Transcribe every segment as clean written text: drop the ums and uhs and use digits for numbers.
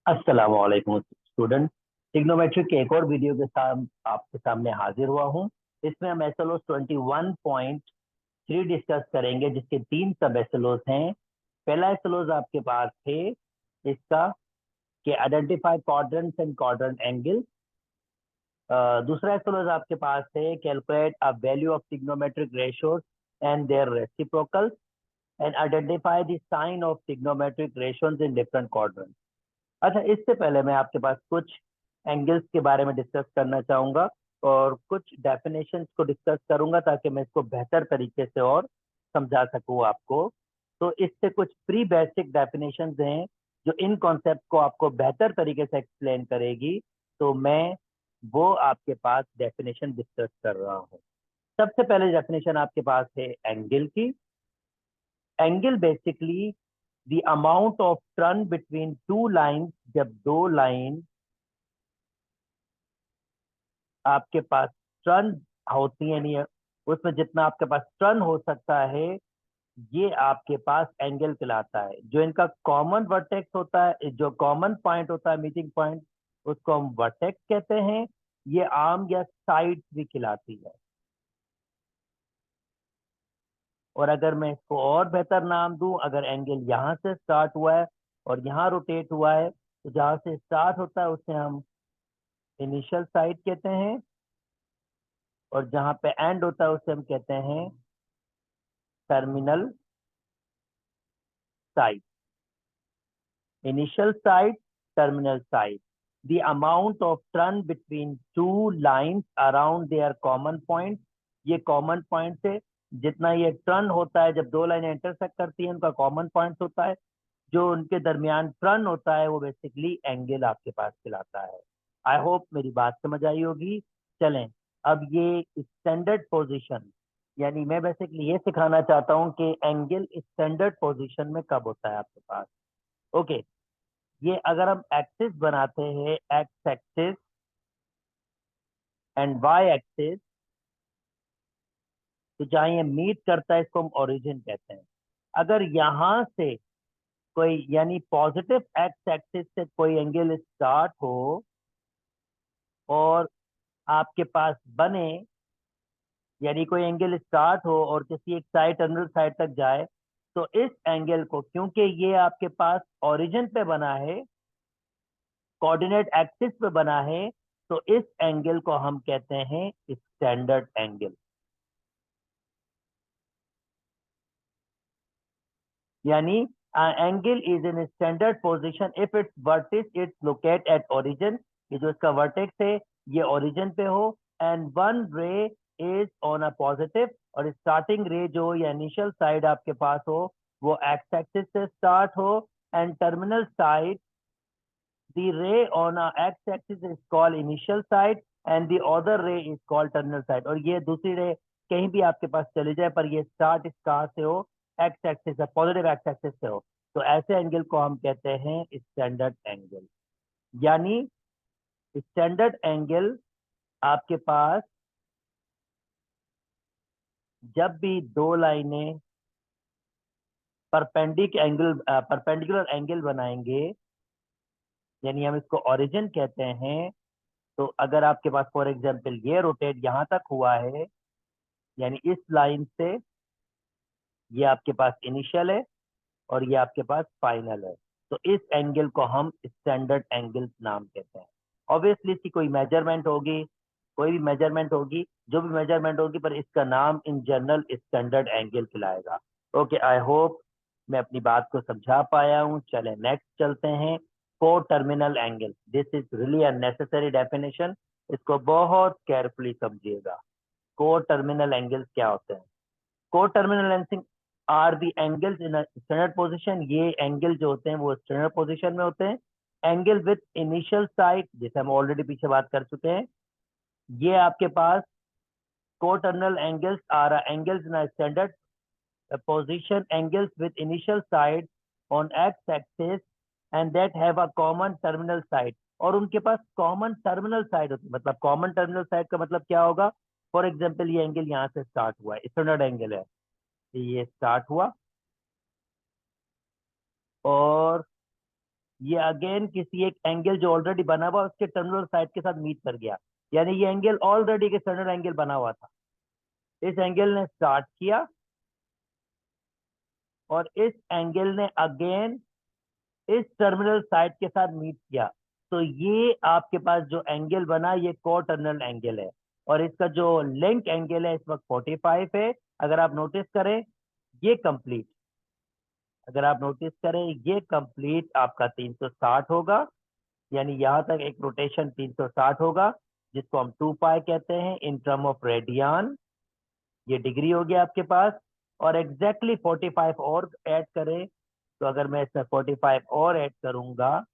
अस्सलामुअलैकुम student. Trigonometric के एक और वीडियो के साथ आपके सामने हाजिर हुआ हूँ। इसमें हम एसएलओस 21.3 डिस्कस करेंगे, जिसके 3 सब एसएलओस हैं। पहला एसएलओस आपके पास है इसका कि identify quadrants and quadrant angle. दूसरा एसएलओस आपके पास है calculate a value of trigonometric ratios and their reciprocals and identify the sign of trigonometric ratios in different quadrants. अच्छा, इससे पहले मैं आपके पास कुछ एंगल्स के बारे में डिस्कस करना चाहूंगा और कुछ डेफिनेशंस को डिस्कस करूंगा ताकि मैं इसको बेहतर तरीके से और समझा सकूं आपको। तो इससे कुछ प्री बेसिक डेफिनेशंस हैं जो इन कॉन्सेप्ट को आपको बेहतर तरीके से एक्सप्लेन करेगी। तो मैं वो आपके पास डेफिनेशन डिस्कस कर रहा हूँ। सबसे पहले डेफिनेशन आपके पास है एंगल की। Angle basically the amount of turn between two lines, जब दो लाइन आपके पास टर्न होती है, नहीं उसमें जितना आपके पास टर्न हो सकता है, ये आपके पास एंगल कहलाता है। जो इनका कॉमन वर्टेक्स होता है, जो कॉमन पॉइंट होता है, मीटिंग पॉइंट, उसको हम वर्टेक्स कहते हैं। ये आर्म या साइड भी कहलाती है। और अगर मैं इसको और बेहतर नाम दूं, अगर एंगल यहाँ से स्टार्ट हुआ है और यहाँ रोटेट हुआ है, तो जहां से स्टार्ट होता है उसे हम इनिशियल साइड कहते हैं, और जहां पे एंड होता है उसे हम कहते हैं terminal side. Initial side, terminal side. The amount of turn between two lines around their common point. ये कॉमन पॉइंट से जितना ये टर्न होता है, जब दो लाइन इंटरसेक्ट करती है, उनका कॉमन पॉइंट होता है। जो उनके दरमियान टर्न होता है वो बेसिकली एंगल आपके पास कहलाता है। आई होप मेरी बात समझ आई होगी। चलें, अब ये स्टैंडर्ड पोजीशन, यानी मैं बेसिकली ये सिखाना चाहता हूँ कि एंगल स्टैंडर्ड पोजीशन में कब होता है आपके पास। ओके, ये अगर हम एक्सिस बनाते हैं, x axis and y axis, तो जहां ये मीट करता है इसको हम ओरिजिन कहते हैं। अगर यहां से कोई, यानी पॉजिटिव एक्स एक्सिस से कोई एंगल स्टार्ट हो और आपके पास बने, यानी कोई एंगल स्टार्ट हो और किसी एक साइड, टर्मिनल साइड तक जाए, तो इस एंगल को, क्योंकि ये आपके पास ओरिजिन पे बना है, कोऑर्डिनेट एक्सिस पे बना है, तो इस एंगल को हम कहते हैं स्टैंडर्ड एंगल। यानी angle is in standard position if its vertex it's locate at origin. ये जो इसका वर्टेक्स है ये ओरिजिन पे हो, and one ray is on a positive, और स्टार्टिंग रे जो या इनिशियल साइड आपके पास हो वो एक्स एक्सिस से स्टार्ट हो, and terminal side, the ray on a x-axis is called initial side and the other ray is called terminal side। और ये दूसरी रे कहीं भी आपके पास चले जाए, पर ये स्टार्ट इस कहाँ से हो, एक्स एक्सिस से, पॉजिटिव एक्स एक्सिस से हो, तो ऐसे एंगल को हम कहते हैं स्टैंडर्ड एंगल। यानी स्टैंडर्ड एंगल आपके पास जब भी दो लाइनें परपेंडिकुलर एंगल बनाएंगे, यानी हम इसको ओरिजिन कहते हैं। तो अगर आपके पास फॉर एग्जांपल ये रोटेट यहाँ तक हुआ है, यानी इस लाइन से, ये आपके पास इनिशियल है और ये आपके पास फाइनल है, तो इस एंगल को हम स्टैंडर्ड एंगल नाम कहते हैं। ऑब्वियसली इसकी कोई मेजरमेंट होगी, कोई भी मेजरमेंट होगी, जो भी मेजरमेंट होगी, पर इसका नाम इन जनरल स्टैंडर्ड एंगल कहलाएगा। ओके, आई होप मैं अपनी बात को समझा पाया हूँ। चले नेक्स्ट चलते हैं। को terminal angle, this is really a necessary definition, इसको बहुत केयरफुली समझिएगा। को टर्मिनल एंगल्स क्या होते हैं? Co-terminal lengths are the angles in standard position. ये एंगल जो होते हैं वो स्टैंडर्ड पोजीशन में होते हैं। एंगल विथ इनिशियल साइड, जैसे हम ऑलरेडी पीछे बात कर चुके हैं, ये आपके पास co-terminal angles are angles in a standard position, angles with initial side on x-axis and that have a common terminal side। और उनके पास कॉमन टर्मिनल साइड होती है। मतलब कॉमन टर्मिनल साइड का मतलब क्या होगा? फॉर एग्जाम्पल ये एंगल यहाँ से स्टार्ट हुआ है, स्टैंडर्ड एंगल है, ये स्टार्ट हुआ और ये अगेन किसी एक एंगल जो ऑलरेडी बना हुआ उसके टर्मिनल साइड के साथ मीट कर गया, यानी ये एंगल ऑलरेडी के टर्मिनल एंगल बना हुआ था। इस एंगल ने स्टार्ट किया और इस एंगल ने अगेन इस टर्मिनल साइड के साथ मीट किया। तो ये आपके पास जो एंगल बना ये को टर्मिनल एंगल है, और इसका जो लिंक एंगल है इस वक्त 45 है। अगर आप नोटिस करें ये कंप्लीट, अगर आप नोटिस करें ये कंप्लीट आपका 360 होगा, यानी यहां तक एक रोटेशन 360 होगा, जिसको हम 2 पाई कहते हैं इन टर्म ऑफ रेडियन। ये डिग्री हो गया आपके पास। और एग्जैक्टली 45 और ऐड करें, तो अगर मैं इसमें 45 और ऐड करूंगा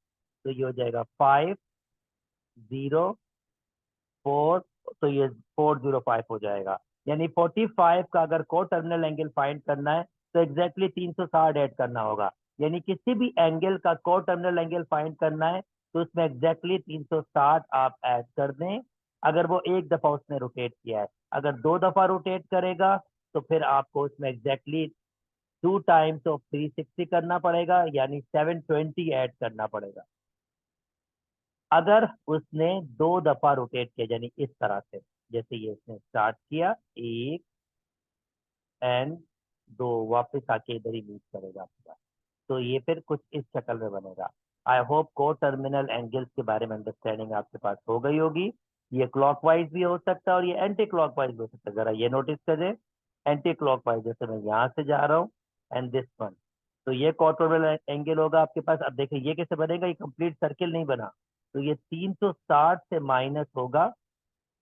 तो ये हो जाएगा 504, तो ये 405 हो जाएगा। यानी 45 का अगर को टर्मिनल एंगल फाइंड करना है तो एग्जैक्टली 360 ऐड करना होगा। यानी किसी भी एंगल का को टर्मिनल एंगल फाइंड करना है तो उसमें एग्जैक्टली 360 आप ऐड कर दें, अगर वो एक दफा उसने रोटेट किया है। अगर 2 दफा रोटेट करेगा तो फिर आपको उसमें एग्जैक्टली 2 टाइम्स ऑफ 360 करना पड़ेगा, यानी 720 ऐड करना पड़ेगा। अगर उसने 2 दफा रोटेट किया, यानी इस तरह से, जैसे ये इसने स्टार्ट किया, एक एंड दो, वापस आके इधर ही मीट करेगा आपके पास, तो ये फिर कुछ इस शक्ल में बनेगा। आई होप को टर्मिनल एंगल्स के बारे में अंडरस्टैंडिंग आपके पास हो गई होगी। ये क्लॉकवाइज भी हो सकता है और ये एंटी क्लॉकवाइज भी हो सकता है। जरा ये नोटिस करें, एंटी क्लॉकवाइज, जैसे मैं यहाँ से जा रहा हूँ एंड दिस वन, तो ये को टर्मिनल एंगल होगा आपके पास। अब देखिए ये कैसे बनेगा, ये कंप्लीट सर्किल नहीं बना, तो ये 360 से माइनस होगा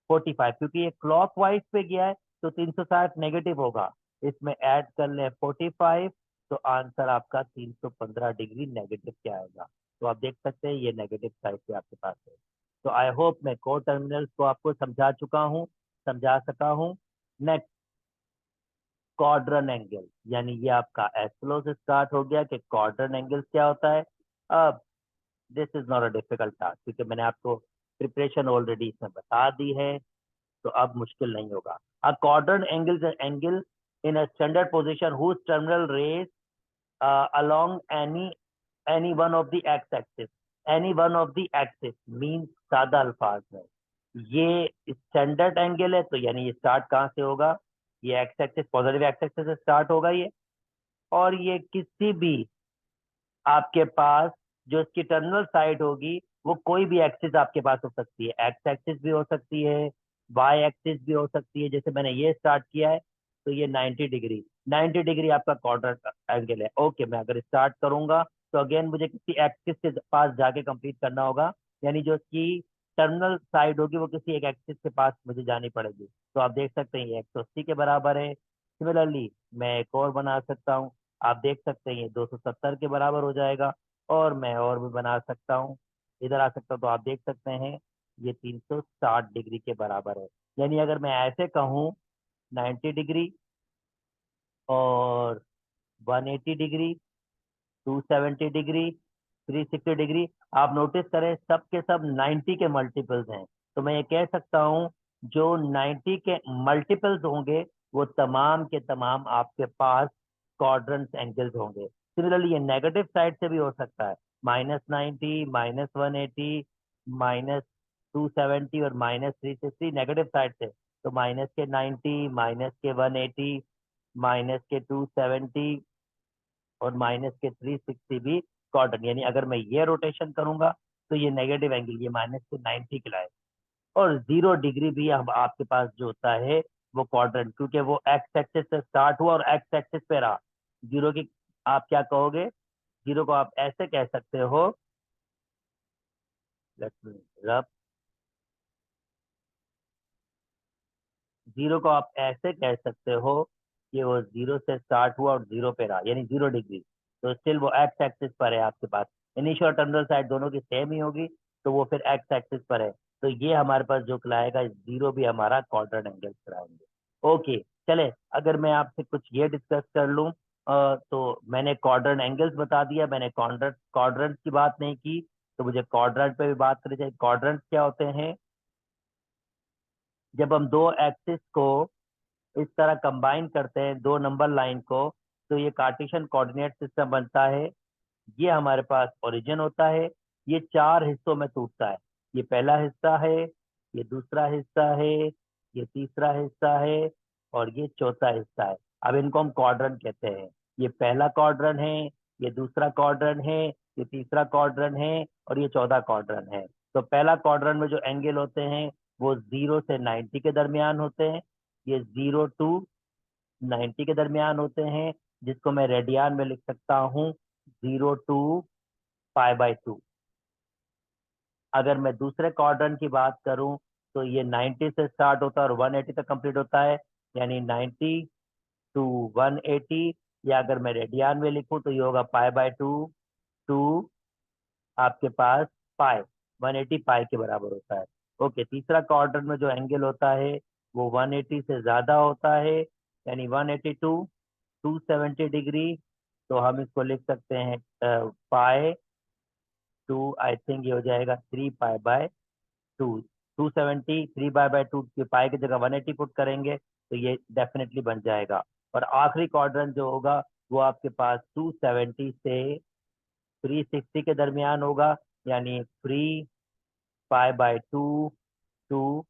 45, क्योंकि ये क्लॉकवाइज पे गया है तो 360 नेगेटिव होगा। इसमें ऐड कर ले 45, तो आंसर आपका 315 डिग्री नेगेटिव क्या आएगा। तो आप देख सकते हैं ये नेगेटिव साइड पे आपके पास है। तो आई होप मैं को टर्मिनल्स को आपको समझा चुका हूँ, समझा सका हूँ। नेक्स्ट, क्वाड्रन एंगल, यानी ये आपका एस्ट्रो से स्टार्ट हो गया कि क्वाड्रन एंगल क्या होता है। अब this is not a difficult task, क्योंकि मैंने आपको प्रिपरेशन ऑलरेडी इसमें बता दी है, तो अब मुश्किल नहीं होगा। A quadrant angle is an angle in a standard position whose terminal rays along any one of the x-axis, any one of the axis means सादा अल्फाज में ये स्टैंडर्ड एंगल है, तो यानी ये स्टार्ट कहाँ से होगा, ये x axis, positive x axis से स्टार्ट होगा ये, और ये किसी भी आपके पास जो इसकी टर्मिनल साइड होगी वो कोई भी एक्सिस आपके पास हो सकती है, एक्स एक्सिस भी हो सकती है, वाई एक्सिस भी हो सकती है। जैसे मैंने ये स्टार्ट किया है तो ये 90 डिग्री, 90 डिग्री आपका क्वाड्रेंट एंगल है। ओके, मैं अगर स्टार्ट करूंगा तो अगेन मुझे किसी एक्सिस के पास जाके कंप्लीट करना होगा, यानी जो इसकी टर्मिनल साइड होगी वो किसी एक एक्सिस के पास मुझे जानी पड़ेगी। तो आप देख सकते हैं ये 180 के बराबर है। सिमिलरली मैं एक और बना सकता हूँ, आप देख सकते हैं ये 270 के बराबर हो जाएगा, और मैं और भी बना सकता हूँ, इधर आ सकता हूँ, तो आप देख सकते हैं ये 360 डिग्री के बराबर है। यानी अगर मैं ऐसे कहूँ 90 डिग्री और 180 डिग्री, 270 डिग्री, 360 डिग्री, आप नोटिस करें सब के सब 90 के मल्टीपल्स हैं। तो मैं ये कह सकता हूँ जो 90 के मल्टीपल्स होंगे वो तमाम के तमाम आपके पास क्वाड्रेंट एंगल्स होंगे। सिमिलरली ये नेगेटिव साइड से भी हो सकता है, -90, -180, -270 और -360 नेगेटिव साइड से, तो माइनस के 90, -180, -270 और -360 भी क्वाड्रेंट, यानी अगर मैं ये रोटेशन करूंगा तो ये नेगेटिव एंगल ये -90 के लाए। और 0 डिग्री भी अब आपके पास जो होता है वो क्वाड्रेंट, क्योंकि वो एक्स एक्सिस से स्टार्ट हुआ और एक्स एक्सिस पे रहा। जीरो की आप क्या कहोगे, जीरो को आप ऐसे कह सकते हो, लेट मी रब, जीरो को आप ऐसे कह सकते हो कि वो जीरो से स्टार्ट हुआ और जीरो पे रहा, यानी 0 डिग्री, तो स्टिल वो एक्स एक्सिस पर है आपके पास। इनिशियल और टर्मिनल साइड दोनों की सेम ही होगी, तो वो फिर एक्स एक्सिस पर है। तो ये हमारे पास जो कहलाएगा जीरो भी हमारा क्वाड्रेंट एंगल कराएंगे। ओके, चले अगर मैं आपसे कुछ ये डिस्कस कर लूँ, तो मैंने क्वाड्रेंट एंगल्स बता दिया, मैंने क्वाड्रेंट की बात नहीं की, तो मुझे क्वाड्रेंट पे भी बात करी जाए। क्वाड्रेंट क्या होते हैं, जब हम दो एक्सिस को इस तरह कंबाइन करते हैं, दो नंबर लाइन को, तो ये कार्टेशियन कोऑर्डिनेट सिस्टम बनता है। ये हमारे पास ओरिजिन होता है। ये 4 हिस्सों में टूटता है। ये पहला हिस्सा है, ये दूसरा हिस्सा है, ये तीसरा हिस्सा है और ये चौथा हिस्सा है। अब इनको हम क्वाड्रेंट कहते हैं। ये पहला क्वाड्रेंट है, ये दूसरा क्वाड्रेंट है, ये तीसरा क्वाड्रेंट है और ये चौथा क्वाड्रेंट है। तो पहला क्वाड्रेंट में जो एंगल होते हैं वो 0 से 90 के दरमियान होते हैं। ये 0 टू 90 के दरमियान होते हैं, जिसको मैं रेडियन में लिख सकता हूँ 0 to π/2। अगर मैं दूसरे क्वाड्रेंट की बात करूं तो ये 90 से स्टार्ट होता है और 180 तक कंप्लीट होता है, यानी 90 to 180। या अगर मैं रेडियन में लिखूं तो ये होगा π/2 टू आपके पास पाई, 180 पाई के बराबर होता है। ओके, तीसरा क्वाड्रेंट में जो एंगल होता है वो 180 से ज्यादा होता है, यानी 182 270 डिग्री। तो हम इसको लिख सकते हैं π/2, आई थिंक ये हो जाएगा 3π/2। 270 3π/2 की पाई की जगह 180 पुट करेंगे तो ये डेफिनेटली बन जाएगा। और आखिरी क्वाड्रेंट जो होगा वो आपके पास 270 से 360 के दरमियान होगा, यानी 3π/2 टू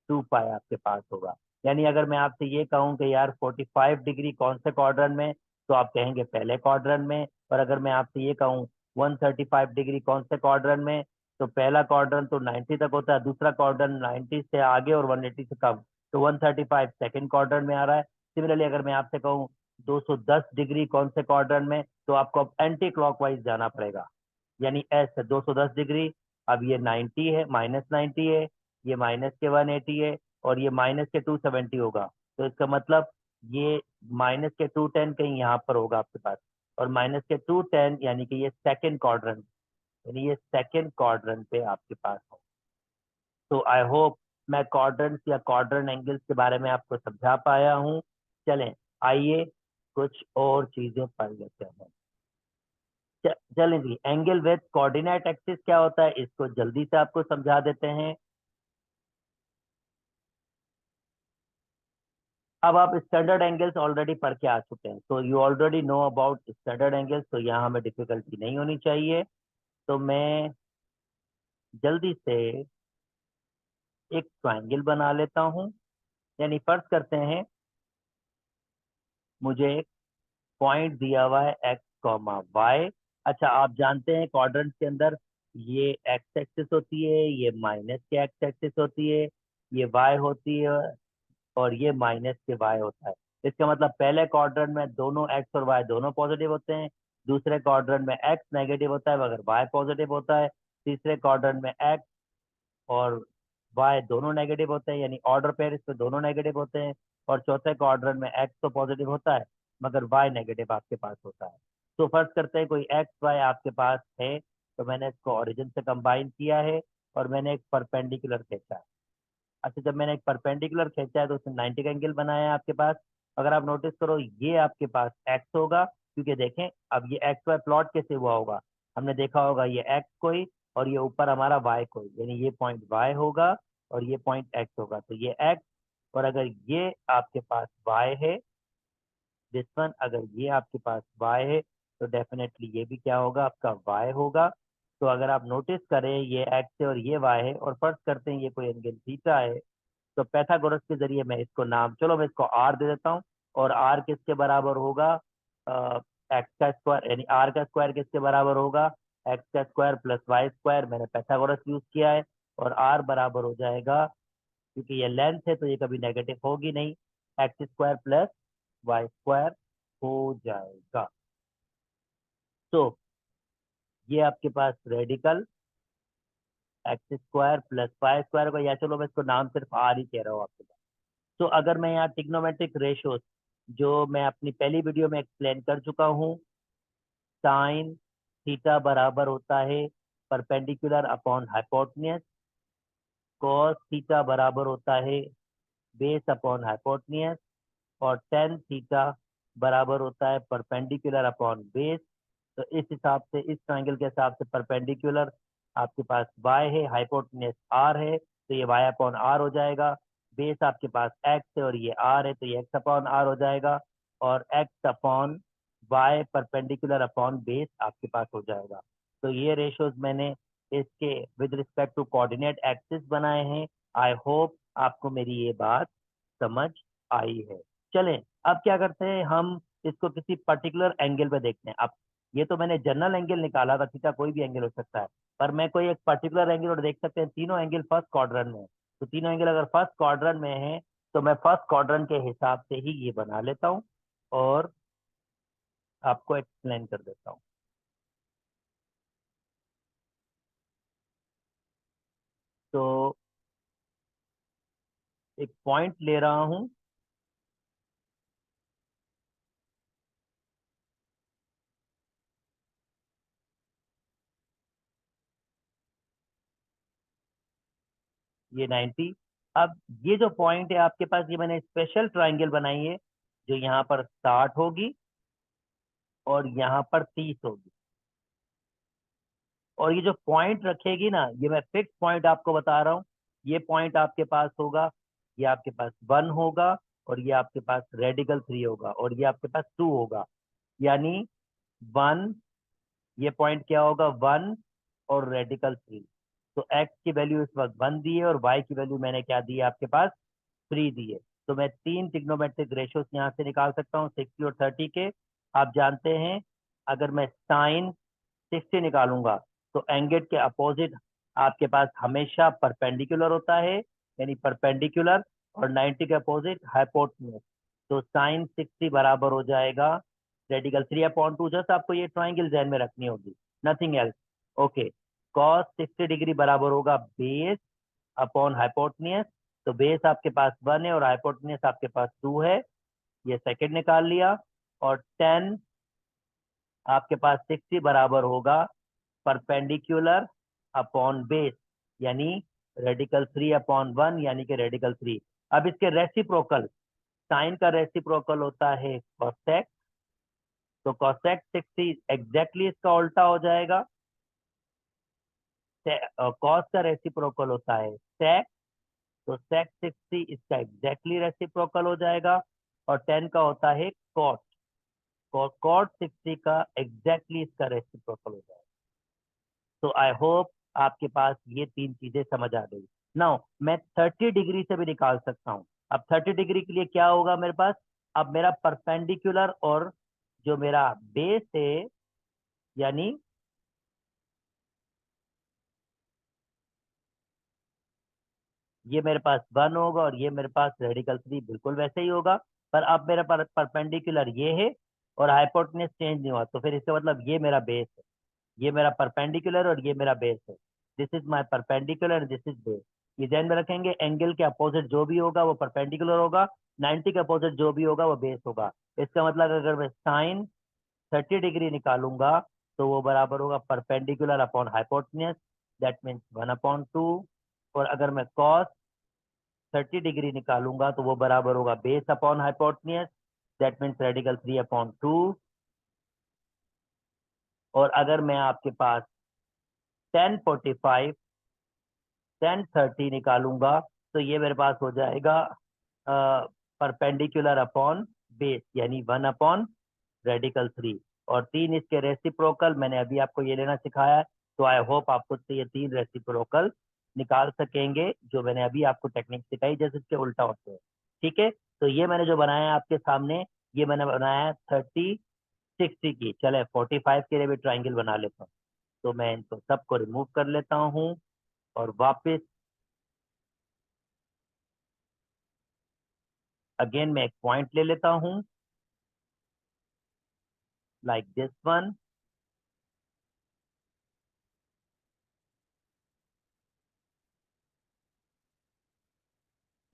2 पाई आपके पास होगा। यानी अगर मैं आपसे ये कहूं कि यार 45 डिग्री कौन से क्वाड्रेंट में, तो आप कहेंगे पहले क्वाड्रेंट में। और अगर मैं आपसे ये कहूं 135 डिग्री कौन से क्वाड्रेंट में, तो पहला क्वाड्रेंट तो 90 तक होता है, दूसरा क्वाड्रेंट 90 से आगे और 180 से कम, तो 135 सेकंड क्वाड्रेंट में आ रहा है। सिमिलरली अगर मैं आपसे कहूँ 210 डिग्री कौन से क्वाड्रेंट में, तो आपको अब एंटी क्लॉकवाइज जाना पड़ेगा, यानी ऐसे 210 डिग्री। अब ये 90 है, -90 है, ये माइनस के 180 है और ये माइनस के 270 होगा। तो इसका मतलब ये माइनस के 210 कहीं यहाँ पर होगा आपके पास, और माइनस के 210 यानी कि ये सेकंड क्वाड्रेंट, यानी ये सेकंड क्वाड्रेंट पे आपके पास हो। तो आई होप मैं क्वाड्रेंट्स या क्वाड्रेंट एंगल्स के बारे में आपको समझा पाया हूँ। चलें, आइए कुछ और चीजें पढ़ लेते हैं। चलें जी, एंगल विद कोऑर्डिनेट एक्सिस क्या होता है इसको जल्दी से आपको समझा देते हैं। अब आप स्टैंडर्ड एंगल्स ऑलरेडी पढ़ के आ चुके हैं, तो you already know about standard angles, तो यहाँ हमें डिफिकल्टी नहीं होनी चाहिए। तो मैं जल्दी से एक ट्रायंगल बना लेता हूँ। यानी फर्ज करते हैं मुझे एक पॉइंट दिया हुआ है x, y। अच्छा, आप जानते हैं क्वाड्रेंट के अंदर ये एक्स एक्सिस होती है, ये माइनस के एक्स एक्सिस होती है, ये वाई होती है और ये माइनस के वाई होता है। इसका मतलब पहले क्वाड्रेंट में दोनों एक्स और वाई दोनों पॉजिटिव होते हैं, दूसरे क्वाड्रेंट में एक्स नेगेटिव होता है मगर वाई पॉजिटिव होता है, तीसरे क्वाड्रेंट में एक्स और वाई दोनों नेगेटिव होते हैं, यानी ऑर्डर पेयर इसमें दोनों नेगेटिव होते हैं। और चौथे क्वाड्रेंट में एक्स तो पॉजिटिव होता है मगर वाई नेगेटिव आपके पास होता है। तो फर्ज करते हैं कोई एक्स वाई आपके पास है, तो मैंने इसको ओरिजिन से कंबाइन किया है और मैंने एक परपेंडिकुलर खींचा है। अच्छा, जब मैंने एक परपेंडिकुलर खींचा है तो उसने 90 का एंगल बनाया है आपके पास। अगर आप नोटिस करो ये आपके पास एक्स होगा, क्योंकि देखें अब ये एक्स वाई प्लॉट कैसे हुआ होगा, हमने देखा होगा ये एक्स कोई और ये ऊपर हमारा वाई कोई, यानी ये पॉइंट वाई होगा और ये पॉइंट एक्स होगा, तो ये एक्स। और अगर ये आपके पास वाई है, दिस वन, अगर ये आपके पास वाई है तो डेफिनेटली ये भी क्या होगा, आपका वाई होगा। तो अगर आप नोटिस करें ये एक्स है और ये वाई है और फर्ज करते हैं ये कोई एंगल थीटा है, तो पैथागोरस के जरिए मैं इसको नाम, चलो मैं इसको आर दे देता हूँ। और आर किसके बराबर होगा, एक्स का स्क्वायर, यानी आर का स्क्वायर किसके बराबर होगा, एक्स का स्क्वायर प्लस वाई स्क्वायर। मैंने पैथागोरस यूज किया है और आर बराबर हो जाएगा, क्योंकि ये लेंथ है तो ये कभी नेगेटिव होगी नहीं, x square plus y square हो जाएगा। तो ये आपके पास radical x square plus y square को, या चलो मैं इसको नाम सिर्फ आर ही कह रहा हूँ आपके पास। तो अगर मैं यहाँ ट्रिग्नोमेट्रिक रेशियोज जो मैं अपनी पहली वीडियो में एक्सप्लेन कर चुका हूँ, साइन थीटा बराबर होता है perpendicular upon hypotenuse, cos theta बराबर होता है बेस अपॉन हाइपोटेन्यूज, और टेन थीटा बराबर होता है परपेंडिकुलर अपॉन बेस। तो इस हिसाब से, इस ट्रायंगल के हिसाब से परपेंडिकुलर आपके पास y है, हाइपोटेन्यूज r है, तो ये y अपॉन r हो जाएगा। बेस आपके पास x है और ये r है, तो ये x अपॉन r हो जाएगा। और x upon y perpendicular upon base आपके पास हो जाएगा। तो ये रेशियोज मैंने इसके with respect to coordinate axis बनाए हैं। आई होप आपको मेरी ये बात समझ आई है। चलें अब क्या करते हैं, हम इसको किसी पर्टिकुलर एंगल पे देखते हैं। अब ये तो मैंने जनरल एंगल निकाला था, थीटा कोई भी एंगल हो सकता है, पर मैं कोई एक पर्टिकुलर एंगल और देख सकते हैं तीनों एंगल फर्स्ट क्वाड्रेंट में है। तो तीनों एंगल अगर फर्स्ट क्वाड्रेंट में है तो मैं फर्स्ट क्वाड्रेंट के हिसाब से ही ये बना लेता हूँ और आपको एक्सप्लेन कर देता हूँ। तो एक पॉइंट ले रहा हूं, ये 90। अब ये जो पॉइंट है आपके पास, ये मैंने स्पेशल ट्रायंगल बनाई है जो यहाँ पर स्टार्ट होगी और यहाँ पर 30 होगी। और ये जो पॉइंट रखेगी ना, ये मैं फिक्स पॉइंट आपको बता रहा हूँ, ये पॉइंट आपके पास होगा, ये आपके पास 1 होगा और ये आपके पास रेडिकल 3 होगा और ये आपके पास 2 होगा। यानी 1, ये पॉइंट क्या होगा 1 और रेडिकल 3। तो x की वैल्यू इस वक्त 1 दी है और y की वैल्यू मैंने क्या दी है आपके पास 3 दी है। तो मैं तीन ट्रिग्नोमेट्रिक रेशियोज यहाँ से निकाल सकता हूँ 60 और 30 के। आप जानते हैं अगर मैं साइन 60 निकालूंगा तो एंगल के अपोजिट आपके पास हमेशा परपेंडिकुलर होता है, यानी परपेंडिकुलर, और 90 के अपोजिट हाइपोटेन्यूज। तो साइन 60 बराबर हो जाएगा रेडिकल 3/2। जस्ट आपको ये ट्राइंगल ध्यान में रखनी होगी, nothing else. Okay, cos 60 degree बराबर होगा बेस अपॉन हाइपोटेन्यूज। तो बेस आपके पास 1 है और हाइपोटेन्यूज आपके पास 2 है, ये सेकंड निकाल लिया। और 10 आपके पास 60 बराबर होगा परपेंडिकुलर अपॉन बेस, यानी रेडिकल 3/1 यानी कि रेडिकल 3। अब इसके रेसिप्रोकल, साइन का रेसिप्रोकल होता है कोसेक, तो कोसेक 60 एग्जैक्टली इसका उल्टा हो जाएगा। कॉस का रेसिप्रोकल होता है सेक, तो सेक 60 इसका एग्जैक्टली रेसिप्रोकल हो जाएगा। और 10 का होता है कॉट, कॉट 60 का एग्जैक्टली इसका रेसिप्रोकल हो जाएगा। तो आई होप आपके पास ये तीन चीजें समझ आ गई। नाउ मैं 30 डिग्री से भी निकाल सकता हूँ। अब 30 डिग्री के लिए क्या होगा मेरे पास, अब मेरा परपेंडिकुलर और जो मेरा बेस है, यानी ये मेरे पास 1 होगा और ये मेरे पास रेडिकल 3 बिल्कुल वैसे ही होगा। पर अब मेरा परपेंडिकुलर ये है और हाइपोटेन्यूज चेंज नहीं हुआ, तो फिर इसका मतलब ये मेरा बेस है, ये मेरा परपेंडिकुलर और ये मेरा बेस है। This is my perpendicular, this is base. ये ध्यान में रखेंगे, एंगल के अपोजिट जो भी होगा वो परपेंडिकुलर होगा, 90 के अपोजिट जो भी होगा वो बेस होगा। इसका मतलब अगर मैं साइन 30 डिग्री निकालूंगा तो वो बराबर होगा perpendicular upon hypotenuse, that means 1/2। और अगर मैं कॉस 30 डिग्री निकालूंगा तो वो बराबर होगा base upon hypotenuse, that means radical 3/2। और अगर मैं आपके पास 1045 1030 निकालूंगा तो ये मेरे पास हो जाएगा परपेंडिकुलर अपॉन बेस, यानी 1/रेडिकल 3। और तीन इसके रेसिप्रोकल मैंने अभी आपको ये लेना सिखाया है। तो आई होप आप खुद से ये तीन रेसिप्रोकल निकाल सकेंगे जो मैंने अभी आपको टेक्निक सिखाई, जैसे इसके उल्टा होते हैं। ठीक है, तो ये मैंने जो बनाया है आपके सामने, ये मैंने बनाया है 30 60 की। चले 45 के लिए भी ट्राइंगल बना लेता हूँ। तो मैं इनको सबको रिमूव कर लेता हूँ और वापस अगेन मैं एक पॉइंट ले लेता हूँ लाइक दिस वन।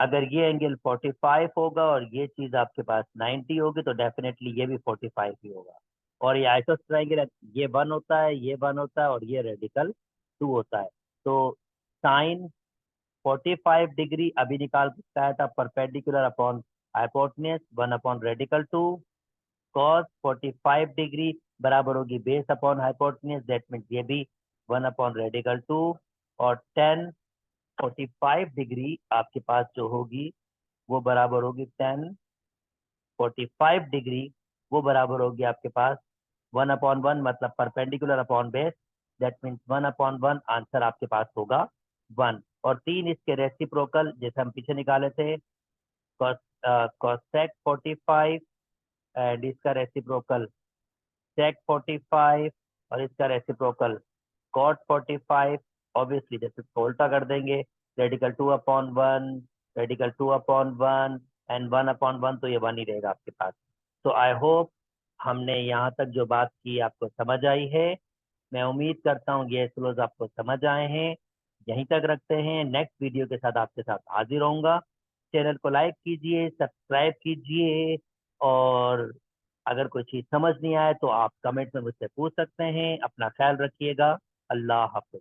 अगर ये एंगल 45 होगा और ये चीज आपके पास 90 होगी तो डेफिनेटली ये भी 45 ही होगा। और ये आइसोस ट्रायंगल, ये 1 होता है, ये 1 होता है और ये रेडिकल 2 होता है। तो साइन 45 डिग्री अभी निकाल सकता है था परपेंडिकुलर अपॉन हाइपोटेन्यूज 1/रेडिकल 2। कॉस 45 डिग्री बराबर होगी base upon hypotenuse, that means ये भी 1/रेडिकल 2। और 1045 डिग्री आपके पास जो होगी वो बराबर होगी 1045 डिग्री वो बराबर होगी आपके पास 1/1 मतलब perpendicular upon base, that means 1/1 answer आपके पास होगा 1। और 3 इसके रेसिप्रोकल जैसे हम पीछे निकाले थे cosec 45 एंड इसका रेसिप्रोकल sec 45 और इसका रेसिप्रोकल cot 45। ऑब्वियसली जैसे इसको उल्टा कर देंगे रेडिकल 2/1 रेडिकल 2/1 एंड 1/1 तो ये 1 ही रहेगा आपके पास। तो आई होप हमने यहाँ तक जो बात की आपको समझ आई है। मैं उम्मीद करता हूँ ये स्लोज आपको समझ आए हैं। यहीं तक रखते हैं, नेक्स्ट वीडियो के साथ आपके साथ हाजिर होऊंगा। चैनल को लाइक कीजिए, सब्सक्राइब कीजिए, और अगर कोई चीज़ समझ नहीं आए तो आप कमेंट में मुझसे पूछ सकते हैं। अपना ख्याल रखिएगा। अल्लाह हाफिज।